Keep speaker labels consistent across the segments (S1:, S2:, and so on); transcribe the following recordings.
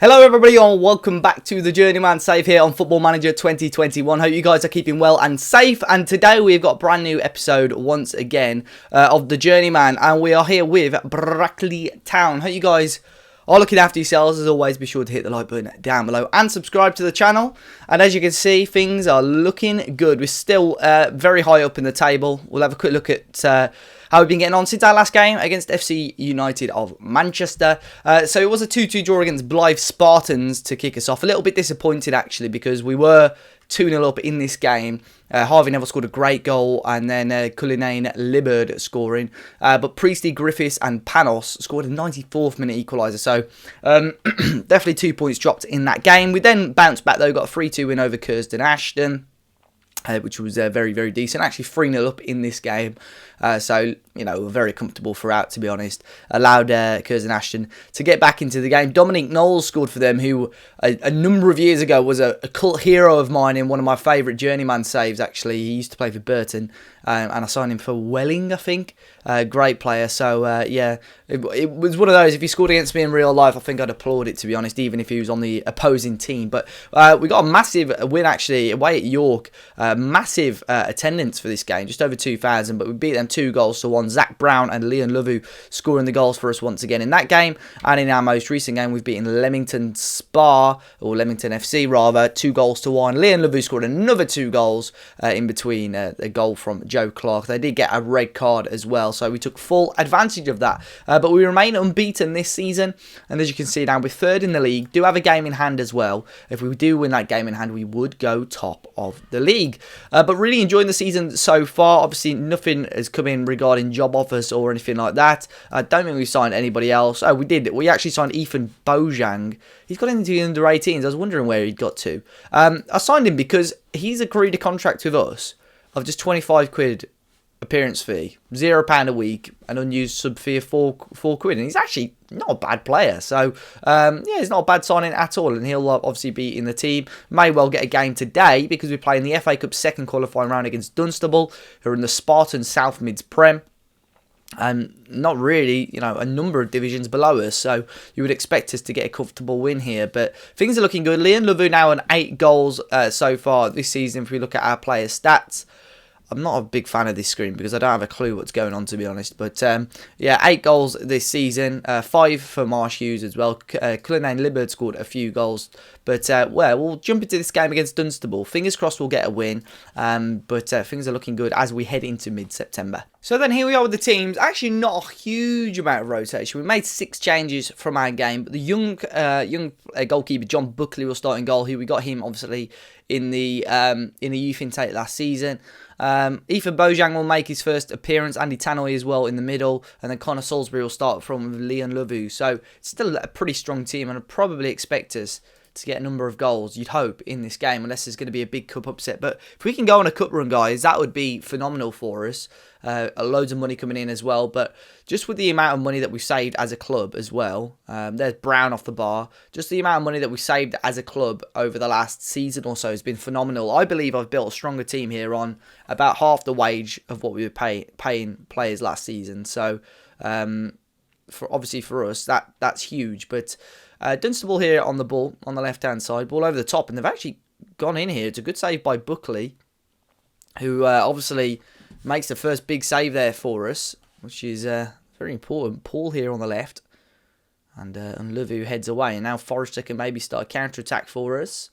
S1: Hello everybody and welcome back to the Journeyman save here on Football Manager 2021. Hope you guys are keeping well and safe, and today we've got a brand new episode once again of the Journeyman, and we are here with Brackley Town. Hope you guys are looking after yourselves. As always, be sure to hit the like button down below and subscribe to the channel. And as you can see, things are looking good. We're still very high up in the table. We'll have a quick look at how we've been getting on since our last game against FC United of Manchester. So it was a 2-2 draw against Blythe Spartans to kick us off. A little bit disappointed actually, because we were 2-0 up in this game. Harvey Neville scored a great goal, and then Cullinane Liberd scoring. But Priestley, Griffiths and Panos scored a 94th minute equaliser. So definitely 2 points dropped in that game. We then bounced back though, got a 3-2 win over Curzon Ashton. Which was very, very decent. Actually 3-0 up in this game. So, you know, very comfortable throughout, to be honest. Allowed Curzon Ashton to get back into the game. Dominic Knowles scored for them, who a number of years ago was a cult hero of mine in one of my favourite Journeyman saves, actually. He used to play for Burton, and I signed him for Welling, I think. Great player. So, yeah, it was one of those. If he scored against me in real life, I think I'd applaud it, to be honest, even if he was on the opposing team. But we got a massive win, actually, away at York. Massive attendance for this game, just over 2,000, but we beat them 2-1. Zach Brown and Leon Lovu scoring the goals for us once again in that game. And in our most recent game, we've beaten Leamington Spa, or Leamington FC rather, 2-1. Leon Lovu scored another 2 goals in between a goal from Joe Clark. They did get a red card as well, so we took full advantage of that. But we remain unbeaten this season, and as you can see now, we're third in the league. Do have a game in hand as well. If we do win that game in hand, we would go top of the league. But really enjoying the season so far. Obviously, nothing has come in regarding job offers or anything like that. I don't think we signed anybody else. Oh, we did. We actually signed Ethan Bojang. He's got into the under 18s. I was wondering where he'd got to. I signed him because he's agreed a contract with us of just 25 quid appearance fee, £0 a week, an unused sub fee of four quid, and he's actually not a bad player. So yeah, it's not a bad signing at all, and he'll obviously be in the team. May well get a game today because we're playing the FA Cup second qualifying round against Dunstable, who are in the Spartan South Mids Prem. Not really, you know, a number of divisions below us, so you would expect us to get a comfortable win here. But things are looking good. Leon Lovu now on 8 goals so far this season. If we look at our player stats, I'm not a big fan of this screen because I don't have a clue what's going on, to be honest. But yeah, 8 goals this season, 5 for Marsh Hughes as well. Cullinane Liberd scored a few goals. But well, we'll jump into this game against Dunstable. Fingers crossed we'll get a win. But things are looking good as we head into mid-September. So then here we are with the teams. Actually, not a huge amount of rotation. We made 6 changes from our game. But the young goalkeeper John Buckley will start in goal. Here we got him obviously in the youth intake last season. Ethan Bojang will make his first appearance. Andy Tannoy as well in the middle, and then Connor Salisbury will start from Leon Lovu. So it's still a pretty strong team, and I'd probably expect us to get a number of goals, you'd hope, in this game, unless there's going to be a big cup upset. But if we can go on a cup run, guys, that would be phenomenal for us. Loads of money coming in as well, but just with the amount of money that we've saved as a club as well, there's Brown off the bar, just the amount of money that we've saved as a club over the last season or so has been phenomenal. I believe I've built a stronger team here on about half the wage of what we were paying players last season. So obviously for us, that's huge. But Dunstable here on the ball, on the left-hand side, ball over the top, and they've actually gone in here. It's a good save by Buckley, who obviously makes the first big save there for us, which is very important. Paul here on the left, and Lovu heads away. And now Forrester can maybe start a counter-attack for us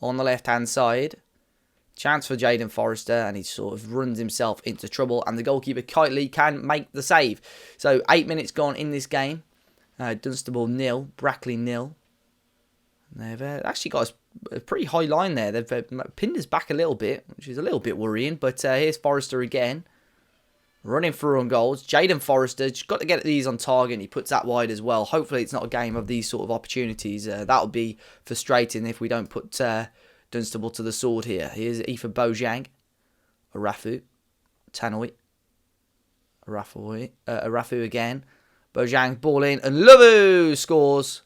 S1: on the left-hand side. Chance for Jaden Forrester, and he sort of runs himself into trouble, and the goalkeeper Kitely can make the save. So 8 minutes gone in this game. Dunstable 0, Brackley 0. They've actually got a pretty high line there. They've pinned us back a little bit, which is a little bit worrying. But here's Forrester again, running through on goals. Jaden Forrester, just got to get these on target, and he puts that wide as well. Hopefully it's not a game of these sort of opportunities. That would be frustrating if we don't put Dunstable to the sword here. Here's Ethan Bojang, Arafu, Tannoy, Arafu again. Bojang ball in, and Lovu scores.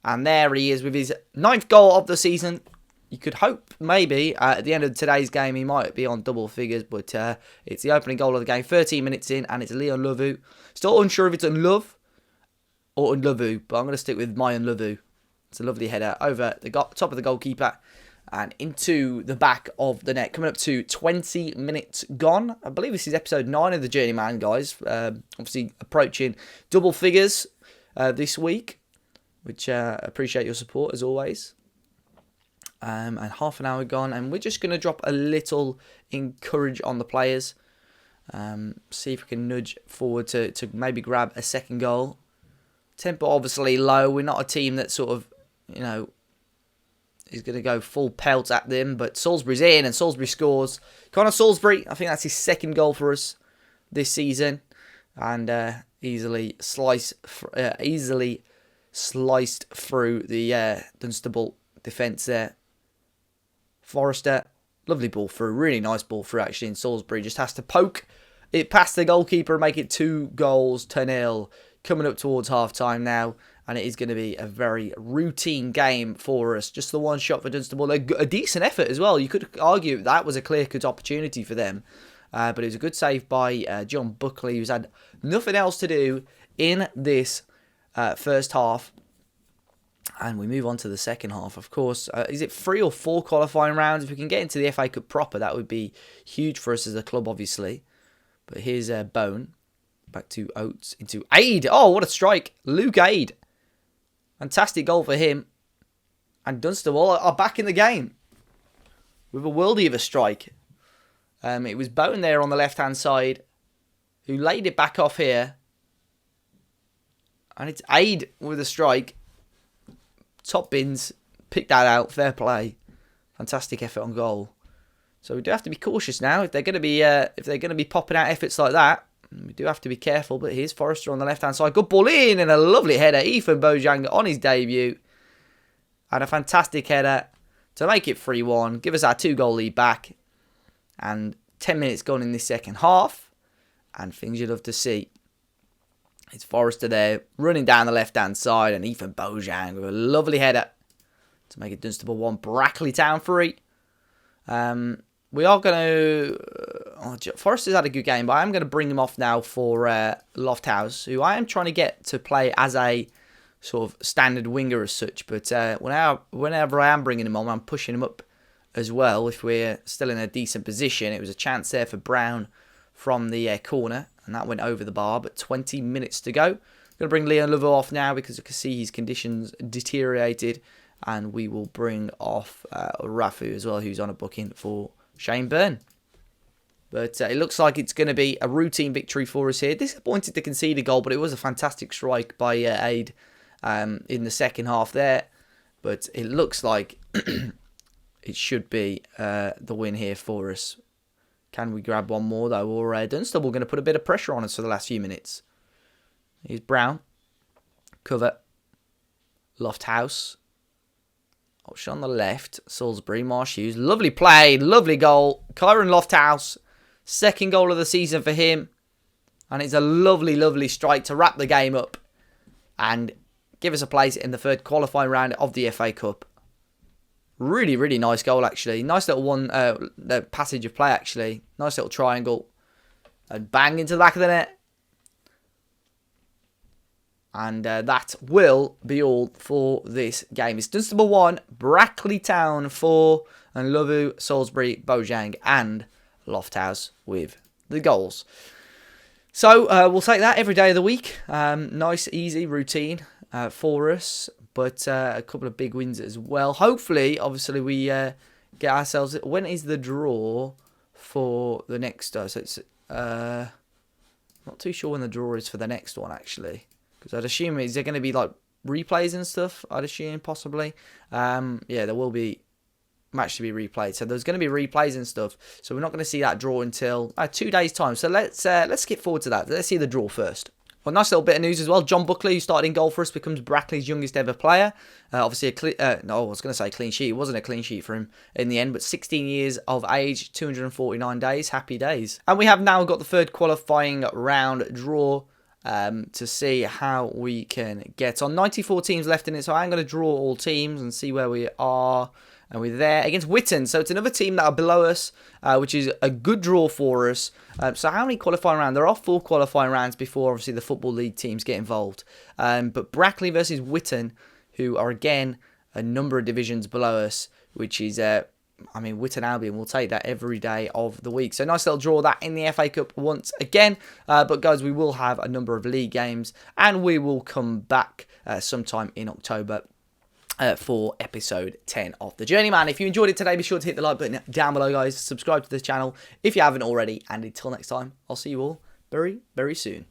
S1: And there he is with his 9th goal of the season. You could hope maybe at the end of today's game he might be on double figures, but it's the opening goal of the game, 13 minutes in, and it's Leon Lovu. Still unsure if it's Unlove or Unlovu, but I'm going to stick with my Unlovu. It's a lovely header over the top of the goalkeeper and into the back of the net. Coming up to 20 minutes gone. I believe this is episode 9 of the Journeyman, guys. Obviously approaching double figures this week, which appreciate your support as always. And half an hour gone, and we're just going to drop a little encourage on the players. See if we can nudge forward to maybe grab a second goal. Tempo obviously low. We're not a team that sort of, is going to go full pelt at them. But Salisbury's in, and Salisbury scores. Connor Salisbury, I think that's his second goal for us this season. And easily sliced through the Dunstable defence there. Forrester, lovely ball through. Really nice ball through, actually. And Salisbury just has to poke it past the goalkeeper and make it 2-0. Coming up towards half-time now. And it is going to be a very routine game for us. Just the one shot for Dunstable. A decent effort as well. You could argue that was a clear-cut opportunity for them. But it was a good save by John Buckley, who's had nothing else to do in this first half. And we move on to the second half, of course. Is it 3 or 4 qualifying rounds? If we can get into the FA Cup proper, that would be huge for us as a club, obviously. But here's Bone. Back to Oates into Aid. Oh, what a strike. Luke Aid. Fantastic goal for him. And Dunstable are back in the game. With a worldie of a strike. It was Bone there on the left-hand side who laid it back off here. And it's Aid with a strike. Top bins. Pick that out. Fair play. Fantastic effort on goal. So we do have to be cautious now. If they're going to be popping out efforts like that, we do have to be careful. But here's Forrester on the left-hand side. Good ball in and a lovely header. Ethan Bojang on his debut. And a fantastic header to make it 3-1. Give us our 2-goal lead back. And 10 minutes gone in this second half. And things you'd love to see. It's Forrester there running down the left-hand side. And Ethan Bojang with a lovely header to make it Dunstable 1. Brackley Town 3. We are going to... Forrester's had a good game, but I am going to bring him off now for Lofthouse, who I am trying to get to play as a sort of standard winger as such. But whenever I am bringing him on, I'm pushing him up as well. If we're still in a decent position, it was a chance there for Brown from the corner, and that went over the bar. But 20 minutes to go. I'm going to bring Leon Lovo off now because I can see his conditions deteriorated. And we will bring off Rafu as well, who's on a booking for Shane Byrne. But it looks like it's going to be a routine victory for us here. Disappointed to concede a goal, but it was a fantastic strike by Aid in the second half there. But it looks like it should be the win here for us. Can we grab one more though? Or Dunstable going to put a bit of pressure on us for the last few minutes. Here's Brown. Cover. Lofthouse. Option on the left. Salisbury. Marsh Hughes. Lovely play. Lovely goal. Kyron Lofthouse. Second goal of the season for him. And it's a lovely, lovely strike to wrap the game up. And give us a place in the third qualifying round of the FA Cup. Really, really nice goal, actually. Nice little the passage of play, actually. Nice little triangle. And bang into the back of the net. And that will be all for this game. It's Dunstable 1, Brackley Town 4, and Lovu, Salisbury, Bojang, and Lofthouse with the goals. So we'll take that every day of the week. Nice, easy routine for us, but a couple of big wins as well. Hopefully, obviously, we get ourselves... When is the draw for the next... so it's... not too sure when the draw is for the next one, actually. Because I'd assume, is there going to be like replays and stuff? I'd assume, possibly. Yeah, there will be match to be replayed. So there's going to be replays and stuff. So we're not going to see that draw until 2 days' time. So let's skip forward to that. Let's see the draw first. Well, nice little bit of news as well. John Buckley, who started in goal for us, becomes Brackley's youngest ever player. Obviously, I was going to say clean sheet. It wasn't a clean sheet for him in the end, but 16 years of age, 249 days. Happy days. And we have now got the third qualifying round draw to see how we can get on. 94 teams left in it, so I'm going to draw all teams and see where we are. And we're there against Witton. So it's another team that are below us, which is a good draw for us. So how many qualifying rounds? There are 4 qualifying rounds before, obviously, the Football League teams get involved. But Brackley versus Witton, who are again a number of divisions below us, which is, Witton Albion will take that every day of the week. So nice little draw that in the FA Cup once again. But guys, we will have a number of league games, and we will come back sometime in October for episode 10 of the Journeyman. If you enjoyed it today, be sure to hit the like button down below, guys. Subscribe to this channel if you haven't already. And until next time, I'll see you all very, very soon.